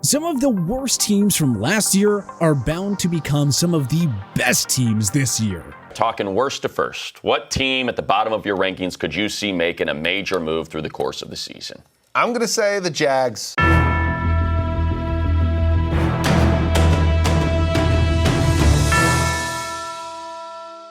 Some of the worst teams from last year are bound to become some of the best teams this year. Talking worst to first, what team at the bottom of your rankings could you see making a major move through the course of the season? I'm going to say the Jags.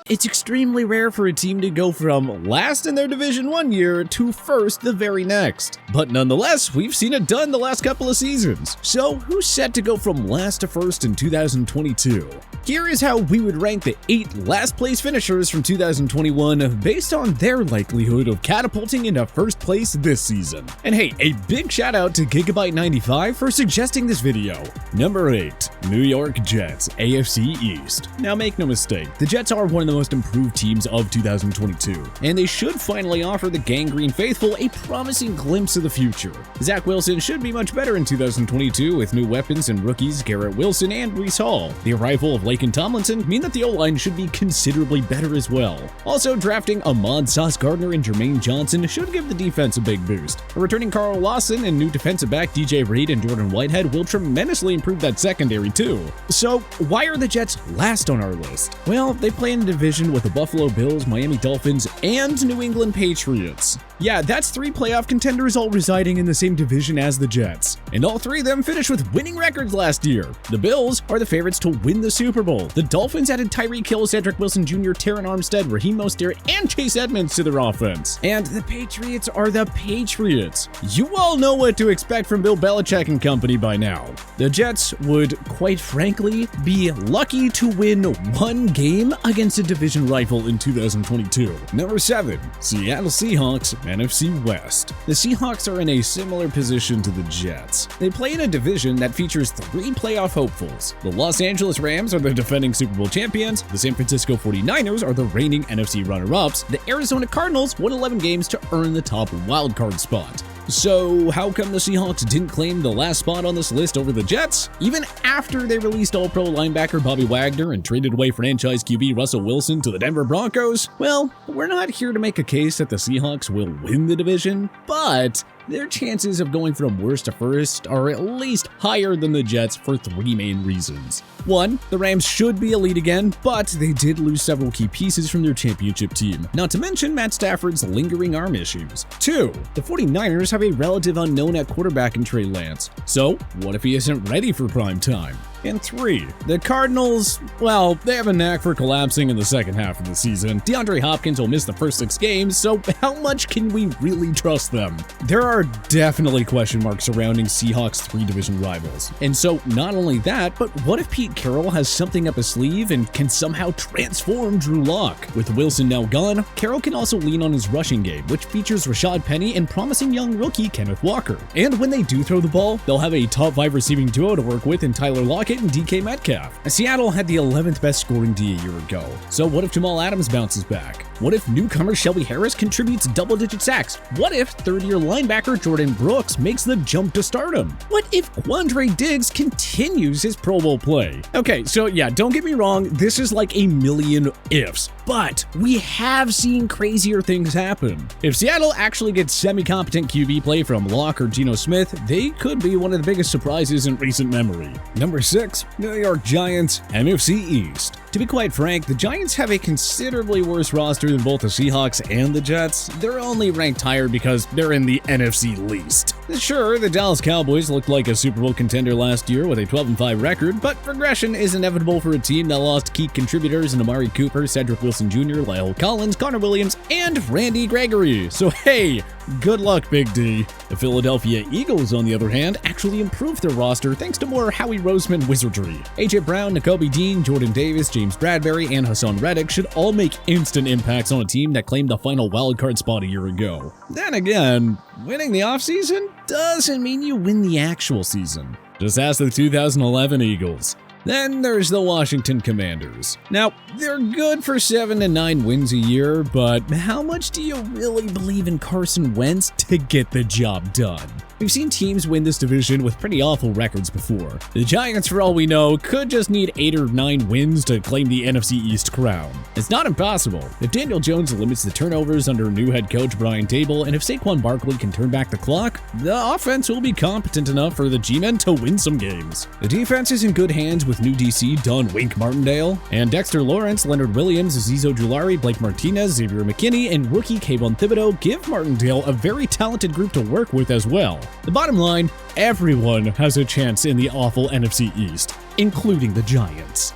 It's extremely rare for a team to go from last in their division one year to first the very next. But nonetheless, we've seen it done the last couple of seasons. So who's set to go from last to first in 2022? Here is how we would rank the 8 last place finishers from 2021 based on their likelihood of catapulting into first place this season. And hey, a big shout out to Gigabyte 95 for suggesting this video. Number 8, New York Jets, AFC East. Now make no mistake, the Jets are one of the most improved teams of 2022, and they should finally offer the gangrene faithful a promising glimpse of the future. Zach Wilson should be much better in 2022 with new weapons and rookies Garrett Wilson and Breece Hall. The arrival of Laken Tomlinson mean that the O-line should be considerably better as well. Also, drafting Ahmad Sauce Gardner and Jermaine Johnson should give the defense a big boost. A returning Carl Lawson and new defensive back DJ Reed and Jordan Whitehead will tremendously improve that secondary too. So, why are the Jets last on our list? Well, they play in a division with the Buffalo Bills, Miami Dolphins, and New England Patriots. Yeah, that's 3 playoff contenders all residing in the same division as the Jets. And all 3 of them finished with winning records last year. The Bills are the favorites to win the Super Bowl. The Dolphins added Tyreek Hill, Cedric Wilson Jr., Taron Armstead, Raheem Mostert, and Chase Edmonds to their offense. And the Patriots are the Patriots. You all know what to expect from Bill Belichick and company by now. The Jets would, quite frankly, be lucky to win 1 game against a division rival in 2022. Number 7, Seattle Seahawks, NFC West. The Seahawks are in a similar position to the Jets. They play in a division that features 3 playoff hopefuls. The Los Angeles Rams are the defending Super Bowl champions, the San Francisco 49ers are the reigning NFC runner-ups, the Arizona Cardinals won 11 games to earn the top wildcard spot. So how come the Seahawks didn't claim the last spot on this list over the Jets? Even after they released All-Pro linebacker Bobby Wagner and traded away franchise QB Russell Wilson to the Denver Broncos? Well, we're not here to make a case that the Seahawks will win the division, but their chances of going from worst to first are at least higher than the Jets for 3 main reasons. 1, the Rams should be elite again, but they did lose several key pieces from their championship team, not to mention Matt Stafford's lingering arm issues. 2, the 49ers have a relative unknown at quarterback in Trey Lance, so what if he isn't ready for prime time? And 3, the Cardinals, well, they have a knack for collapsing in the second half of the season. DeAndre Hopkins will miss the first 6 games, so how much can we really trust them? There are definitely question marks surrounding Seahawks' 3 division rivals. And so not only that, but what if Pete Carroll has something up his sleeve and can somehow transform Drew Lock? With Wilson now gone, Carroll can also lean on his rushing game, which features Rashad Penny and promising young rookie Kenneth Walker. And when they do throw the ball, they'll have a top 5 receiving duo to work with in Tyler Lockett and DK Metcalf. Seattle had the 11th best scoring D a year ago. So what if Jamal Adams bounces back? What if newcomer Shelby Harris contributes double-digit sacks? What if third-year linebacker Jordan Brooks makes the jump to stardom? What if Quandre Diggs continues his Pro Bowl play? Okay, so yeah, don't get me wrong, this is like a million ifs, but we have seen crazier things happen. If Seattle actually gets semi-competent QB play from Locke or Geno Smith, they could be one of the biggest surprises in recent memory. Number 6, New York Giants, NFC East. To be quite frank, the Giants have a considerably worse roster than both the Seahawks and the Jets. They're only ranked higher because they're in the NFC least. Sure, the Dallas Cowboys looked like a Super Bowl contender last year with a 12-5 record, but progression is inevitable for a team that lost key contributors in Amari Cooper, Cedric Wilson Jr., Lyle Collins, Connor Williams, and Randy Gregory. So hey, good luck, Big D. The Philadelphia Eagles, on the other hand, actually improved their roster thanks to more Howie Roseman wizardry. A.J. Brown, Nakobe Dean, Jordan Davis, James Bradbury, and Hassan Reddick should all make instant impacts on a team that claimed the final wildcard spot a year ago. Then again, winning the offseason doesn't mean you win the actual season. Just ask the 2011 Eagles. Then there's the Washington Commanders. Now, they're good for 7 to 9 wins a year, but how much do you really believe in Carson Wentz to get the job done? We've seen teams win this division with pretty awful records before. The Giants, for all we know, could just need 8 or 9 wins to claim the NFC East crown. It's not impossible. If Daniel Jones limits the turnovers under new head coach Brian Daboll, and if Saquon Barkley can turn back the clock, the offense will be competent enough for the G-men to win some games. The defense is in good hands with new DC Don Wink Martindale, and Dexter Lawrence, Leonard Williams, Azeez Ojulari, Blake Martinez, Xavier McKinney, and rookie Kayvon Thibodeau give Martindale a very talented group to work with as well. The bottom line, everyone has a chance in the awful NFC East, including the Giants.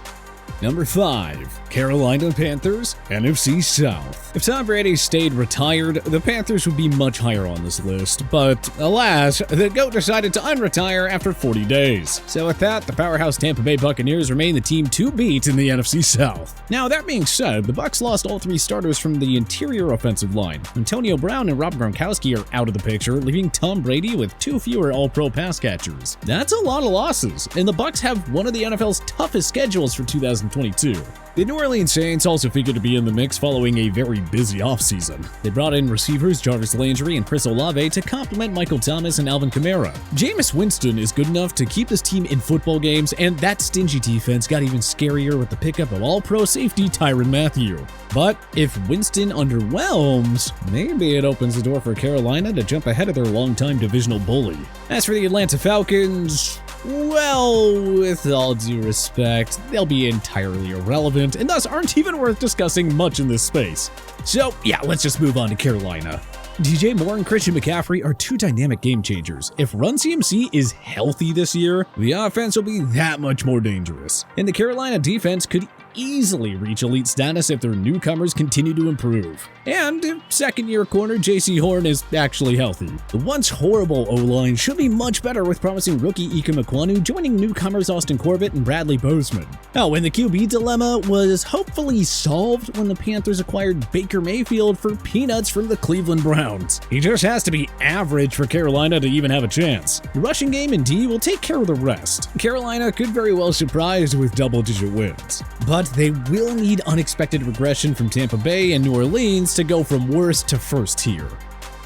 Number 5. Carolina Panthers, NFC South. If Tom Brady stayed retired, the Panthers would be much higher on this list, but alas, the GOAT decided to unretire after 40 days. So with that, the powerhouse Tampa Bay Buccaneers remain the team to beat in the NFC South. Now, that being said, the Bucs lost all 3 starters from the interior offensive line. Antonio Brown and Rob Gronkowski are out of the picture, leaving Tom Brady with 2 fewer all-pro pass catchers. That's a lot of losses, and the Bucs have one of the NFL's toughest schedules for 2022. The New Orleans Saints also figured to be in the mix following a very busy offseason. They brought in receivers Jarvis Landry and Chris Olave to complement Michael Thomas and Alvin Kamara. Jameis Winston is good enough to keep this team in football games, and that stingy defense got even scarier with the pickup of all-pro safety Tyrann Mathieu. But if Winston underwhelms, maybe it opens the door for Carolina to jump ahead of their longtime divisional bully. As for the Atlanta Falcons, well, with all due respect, they'll be entirely irrelevant and thus aren't even worth discussing much in this space. So yeah, let's just move on to Carolina. DJ Moore and Christian McCaffrey are 2 dynamic game changers. If Run CMC is healthy this year, the offense will be that much more dangerous. And the Carolina defense could easily reach elite status if their newcomers continue to improve. And if second-year corner JC Horn is actually healthy. The once horrible O-line should be much better with promising rookie Ike Mekwonu joining newcomers Austin Corbett and Bradley Bozeman. Oh, and the QB dilemma was hopefully solved when the Panthers acquired Baker Mayfield for peanuts from the Cleveland Browns. He just has to be average for Carolina to even have a chance. The rushing game and D will take care of the rest. Carolina could very well surprise with double-digit wins. But they will need unexpected regression from Tampa Bay and New Orleans to go from worst to first tier.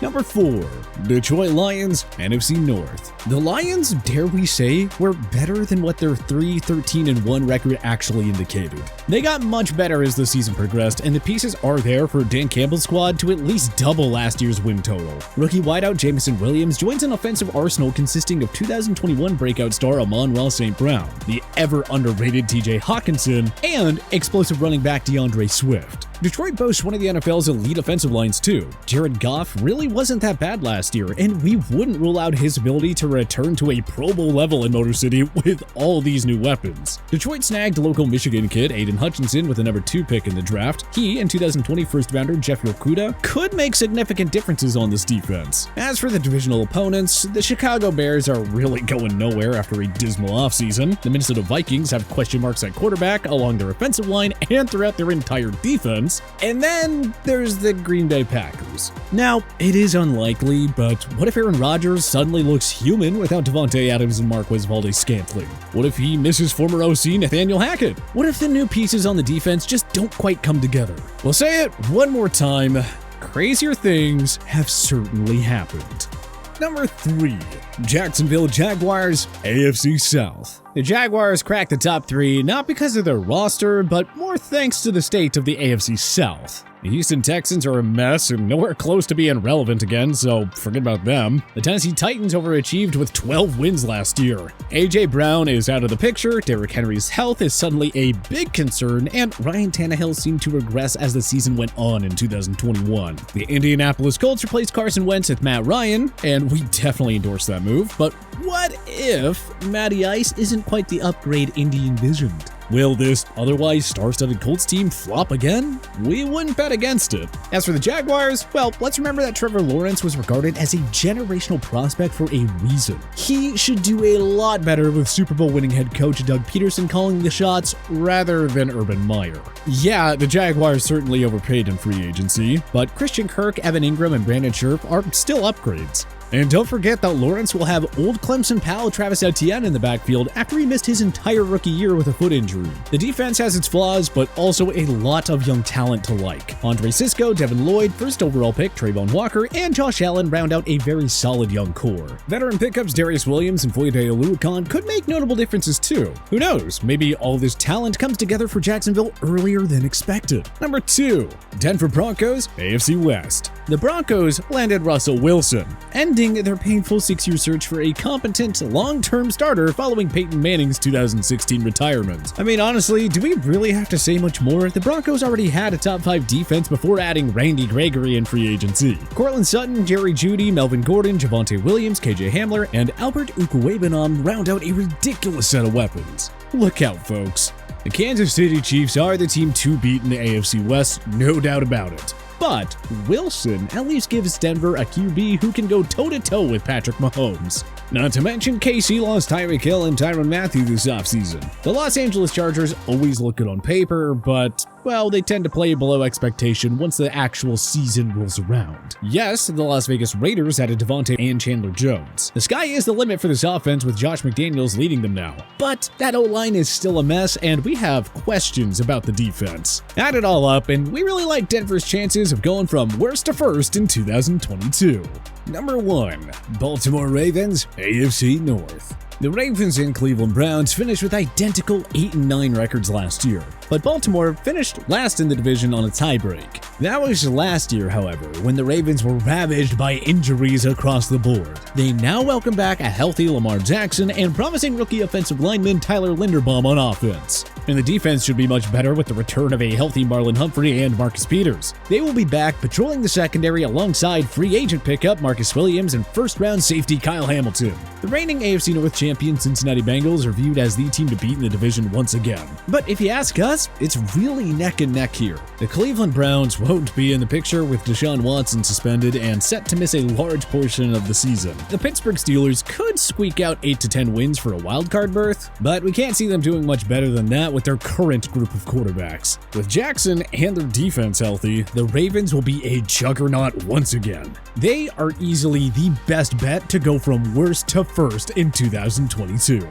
Number 4. Detroit Lions, NFC North. The Lions, dare we say, were better than what their 3-13-1 record actually indicated. They got much better as the season progressed, and the pieces are there for Dan Campbell's squad to at least double last year's win total. Rookie wideout Jameson Williams joins an offensive arsenal consisting of 2021 breakout star Amon-Ra St. Brown, the ever-underrated TJ Hawkinson, and explosive running back DeAndre Swift. Detroit boasts one of the NFL's elite offensive lines too. Jared Goff really wasn't that bad last year, and we wouldn't rule out his ability to return to a Pro Bowl level in Motor City with all these new weapons. Detroit snagged local Michigan kid Aiden Hutchinson with the number 2 pick in the draft. He and 2020 first rounder Jeffrey Okudah could make significant differences on this defense. As for the divisional opponents, the Chicago Bears are really going nowhere after a dismal offseason. The Minnesota Vikings have question marks at quarterback, along their offensive line, and throughout their entire defense. And then there's the Green Bay Packers. Now, it is unlikely, but what if Aaron Rodgers suddenly looks human without Devontae Adams and Marquez Valdes-Scantling? What if he misses former OC Nathaniel Hackett? What if the new pieces on the defense just don't quite come together? We'll say it one more time. Crazier things have certainly happened. Number 3. Jacksonville Jaguars, AFC South. The Jaguars cracked the top 3 not because of their roster, but more thanks to the state of the AFC South. The Houston Texans are a mess and nowhere close to being relevant again, so forget about them. The Tennessee Titans overachieved with 12 wins last year. A.J. Brown is out of the picture, Derrick Henry's health is suddenly a big concern, and Ryan Tannehill seemed to regress as the season went on in 2021. The Indianapolis Colts replaced Carson Wentz with Matt Ryan, and we definitely endorse that move, but what if Matty Ice isn't quite the upgrade Indy envisioned? Will this otherwise star-studded Colts team flop again? We wouldn't bet against it. As for the Jaguars, well, let's remember that Trevor Lawrence was regarded as a generational prospect for a reason. He should do a lot better with Super Bowl winning head coach Doug Peterson calling the shots rather than Urban Meyer. Yeah, the Jaguars certainly overpaid in free agency, but Christian Kirk, Evan Ingram, and Brandon Scherf are still upgrades. And don't forget that Lawrence will have old Clemson pal Travis Etienne in the backfield after he missed his entire rookie year with a foot injury. The defense has its flaws, but also a lot of young talent to like. Andre Sisco, Devin Lloyd, first overall pick Trayvon Walker, and Josh Allen round out a very solid young core. Veteran pickups Darius Williams and Foyde Oluokun could make notable differences too. Who knows, maybe all this talent comes together for Jacksonville earlier than expected. Number 2, Denver Broncos, AFC West. The Broncos landed Russell Wilson, ending their painful 6-year search for a competent, long-term starter following Peyton Manning's 2016 retirement. I mean, honestly, do we really have to say much more? The Broncos already had a top 5 defense before adding Randy Gregory in free agency. Cortland Sutton, Jerry Jeudy, Melvin Gordon, Javonte Williams, KJ Hamler, and Albert Ukuebenam round out a ridiculous set of weapons. Look out, folks. The Kansas City Chiefs are the team to beat in the AFC West, no doubt about it. But Wilson at least gives Denver a QB who can go toe-to-toe with Patrick Mahomes. Not to mention, KC lost Tyreek Hill and Tyrann Mathieu this offseason. The Los Angeles Chargers always look good on paper, but, well, they tend to play below expectation once the actual season rolls around. Yes, the Las Vegas Raiders added Devontae and Chandler Jones. The sky is the limit for this offense with Josh McDaniels leading them now. But that O-line is still a mess, and we have questions about the defense. Add it all up, and we really like Denver's chances of going from worst to first in 2022. Number 1, Baltimore Ravens, AFC North. The Ravens and Cleveland Browns finished with identical 8-9 records last year, but Baltimore finished last in the division on a tiebreak. That was last year, however, when the Ravens were ravaged by injuries across the board. They now welcome back a healthy Lamar Jackson and promising rookie offensive lineman Tyler Linderbaum on offense. And the defense should be much better with the return of a healthy Marlon Humphrey and Marcus Peters. They will be back patrolling the secondary alongside free agent pickup Marcus Williams and first-round safety Kyle Hamilton. The reigning AFC North champion Cincinnati Bengals are viewed as the team to beat in the division once again. But if you ask us, it's really neck and neck here. The Cleveland Browns won't be in the picture with Deshaun Watson suspended and set to miss a large portion of the season. The Pittsburgh Steelers could squeak out 8 to 10 wins for a wildcard berth, but we can't see them doing much better than that with their current group of quarterbacks. With Jackson and their defense healthy, the Ravens will be a juggernaut once again. They are easily the best bet to go from worst to first in 2022.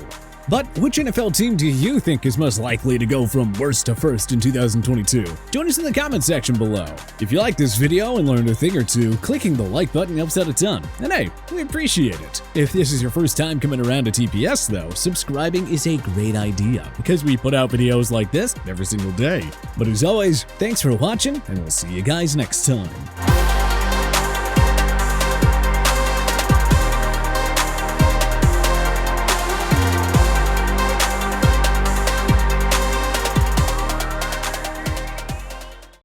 But which NFL team do you think is most likely to go from worst to first in 2022? Join us in the comment section below. If you like this video and learned a thing or two, clicking the like button helps out a ton. And hey, we appreciate it. If this is your first time coming around to TPS though, subscribing is a great idea because we put out videos like this every single day. But as always, thanks for watching and we'll see you guys next time.